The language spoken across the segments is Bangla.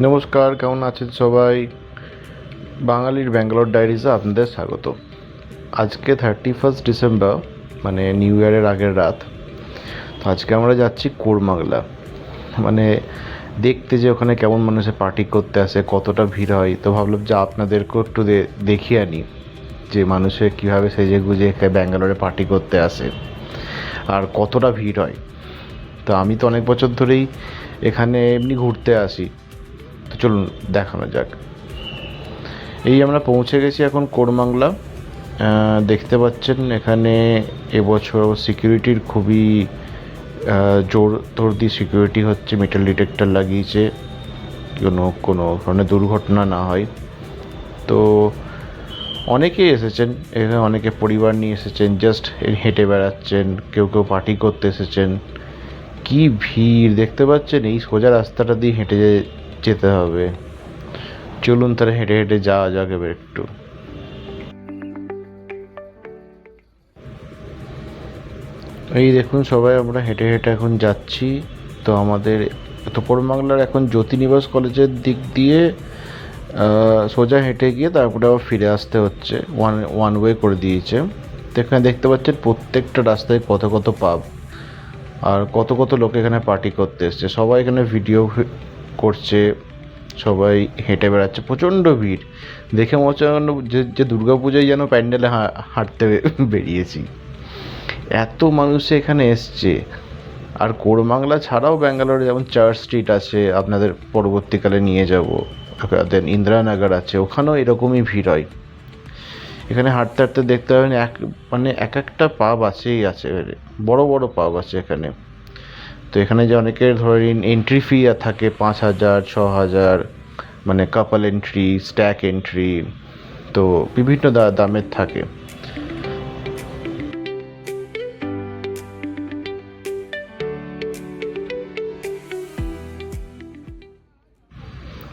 নমস্কার, কেমন আছেন সবাই? বাঙালির ব্যাঙ্গালোর ডায়েরিজে আপনাদের স্বাগত। আজকে 31 ডিসেম্বর, মানে নিউ ইয়ারের আগের রাত। তো আজকে আমরা যাচ্ছি কোরমাংলা। মানে দেখতে যে ওখানে কেমন মানুষে পার্টি করতে আসে, কতটা ভিড় হয়। তো ভাবলাম যে আপনাদেরকেও একটু দেখিয়ে আনি যে মানুষে কীভাবে সেজে গুজে ব্যাঙ্গালোরে পার্টি করতে আসে আর কতটা ভিড় হয়। তো আমি তো অনেক বছর ধরেই এখানে এমনি ঘুরতে আসি। তো চলুন দেখানো যাক। এই আমরা পৌঁছে গেছি এখন কোরমাংলা। দেখতে পাচ্ছেন এখানে এবছর সিকিউরিটির খুবই জোর তোর দিয়ে সিকিউরিটি হচ্ছে, মেটাল ডিটেক্টর লাগিয়েছে কোনো ধরনের দুর্ঘটনা না হয়। তো অনেকেই এসেছেন এখানে, অনেকে পরিবার নিয়ে এসেছেন, জাস্ট হেঁটে বেড়াচ্ছেন, কেউ কেউ পার্টি করতে এসেছেন। কি ভিড় দেখতে পাচ্ছেন, এই সোজা রাস্তাটা দিয়ে হেঁটে যেতে হবে। চলুন তাহলে হেঁটে হেঁটে যাওয়া যাক এবার একটু। এই দেখুন সবাই আমরা হেঁটে হেঁটে এখন যাচ্ছি। তো আমাদের কোরমাংলার এখন জ্যোতিনিবাস কলেজের দিক দিয়ে সোজা হেঁটে গিয়ে তারপরে আবার ফিরে আসতে হচ্ছে, ওয়ান ওয়ে করে দিয়েছে। তো এখানে দেখতে পাচ্ছেন প্রত্যেকটা রাস্তায় কত কত পাব আর কত কত লোক এখানে পার্টি করতে এসছে। সবাই এখানে ভিডিও করছে, সবাই হেঁটে বেড়াচ্ছে, প্রচণ্ড ভিড়। দেখে মনে হচ্ছে যে দুর্গা পূজায় যেন প্যান্ডেলে হাঁটতে বেরিয়েছি, এত মানুষ এখানে এসছে। আর কোরমাংলা ছাড়াও ব্যাঙ্গালোরে যেমন চার্চ স্ট্রিট আছে, আপনাদের পরবর্তীকালে নিয়ে যাব, দেন ইন্দিরানগর আছে, ওখানেও এরকমই ভিড় হয়। এখানে হাঁটতে হাঁটতে দেখতে পাবেন এক একটা পাব আছেই আছে, বড় বড় পাব আছে এখানে। তো এখানে যে অনেকের ধরেন এন্ট্রি ফি থাকে 5,000 6,000, মানে কাপল এন্ট্রি, স্ট্যাক এন্ট্রি, তো বিভিন্ন দামের থাকে।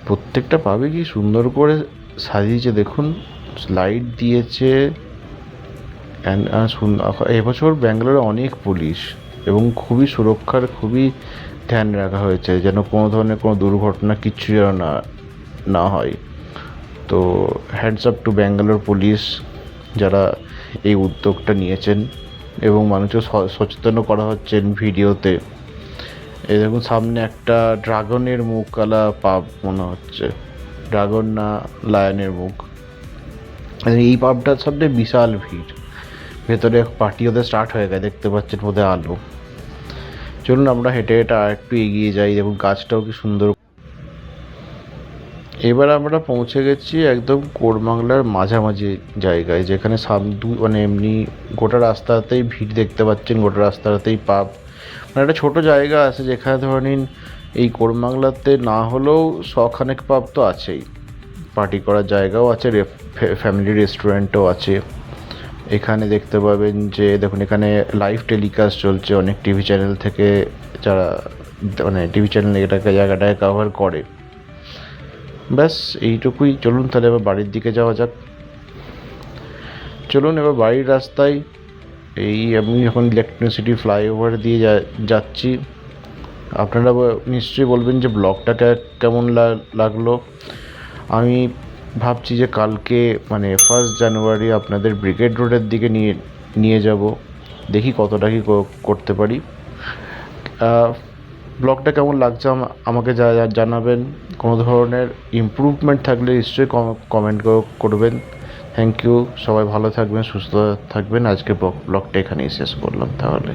প্রত্যেকটা পাবে কি সুন্দর করে সাজিয়েছে দেখুন, লাইট দিয়েছে। এবছর ব্যাঙ্গালোরে অনেক পুলিশ এবং খুবই সুরক্ষার খুবই ধ্যান রাখা হয়েছে, যেন কোনো ধরনের কোনো দুর্ঘটনা কিচ্ছু যেন না হয়। তো hands up to Bangalore police, যারা এই উদ্যোগটা নিয়েছেন এবং মানুষকে সচেতনও করা হচ্ছেন ভিডিওতে। এই দেখুন সামনে একটা ড্রাগনের মুখওয়ালা পাব মনে হচ্ছে, ড্রাগন না লায়নের মুখ। এই পাবটার সামনে বিশাল ভিড়, ভেতরে পার্টি ওদের স্টার্ট হয়ে গেছে, দেখতে পাচ্ছেন বোধহয় আলো। চলুন আমরা হেঁটে হেঁটে আর একটু এগিয়ে যাই। দেখুন গাছটাও কি সুন্দর। এবার আমরা পৌঁছে গেছি একদম কোরমাংলার মাঝামাঝি জায়গায়, যেখানে মানে এমনি গোটা রাস্তাতেই ভিড় দেখতে পাচ্ছেন, গোটা রাস্তাতেই পাব। মানে একটা ছোটো জায়গা আছে যেখানে ধরে নিন এই কোরমাংলাতে না হলেও শখানেক পাব তো আছেই, পার্টি করার জায়গাও আছে, ফ্যামিলি রেস্টুরেন্টও আছে। এখানে দেখতে পাবেন যে দেখুন এখানে লাইভ টেলিকাস্ট চলছে অনেক টিভি চ্যানেল থেকে, যারা মানে টিভি চ্যানেল এটাকে জায়গাটাকে কভার করে। ব্যাস এইটুকুই। চলুন তাহলে এবার বাড়ির দিকে যাওয়া যাক। চলুন এবার বাড়ির রাস্তায় আমি এখন ইলেকট্রিসিটি ফ্লাইওভার দিয়ে যাচ্ছি। আপনারা নিশ্চয়ই বলবেন যে ব্লগটা কেমন লাগলো। আমি ভাবছি যে কালকে মানে 1 জানুয়ারি আপনাদের ব্রিগেড রোডের দিকে নিয়ে যাব, দেখি কতটা কি করতে পারি। ব্লগটা কেমন লাগছে আমাকে জানাবেন। কোনো ধরনের ইমপ্রুভমেন্ট থাকলে নিশ্চয়ই কমেন্ট করবেন। থ্যাংক ইউ, সবাই ভালো থাকবেন, সুস্থ থাকবেন। আজকে ব্লগটা এখানেই শেষ করলাম তাহলে।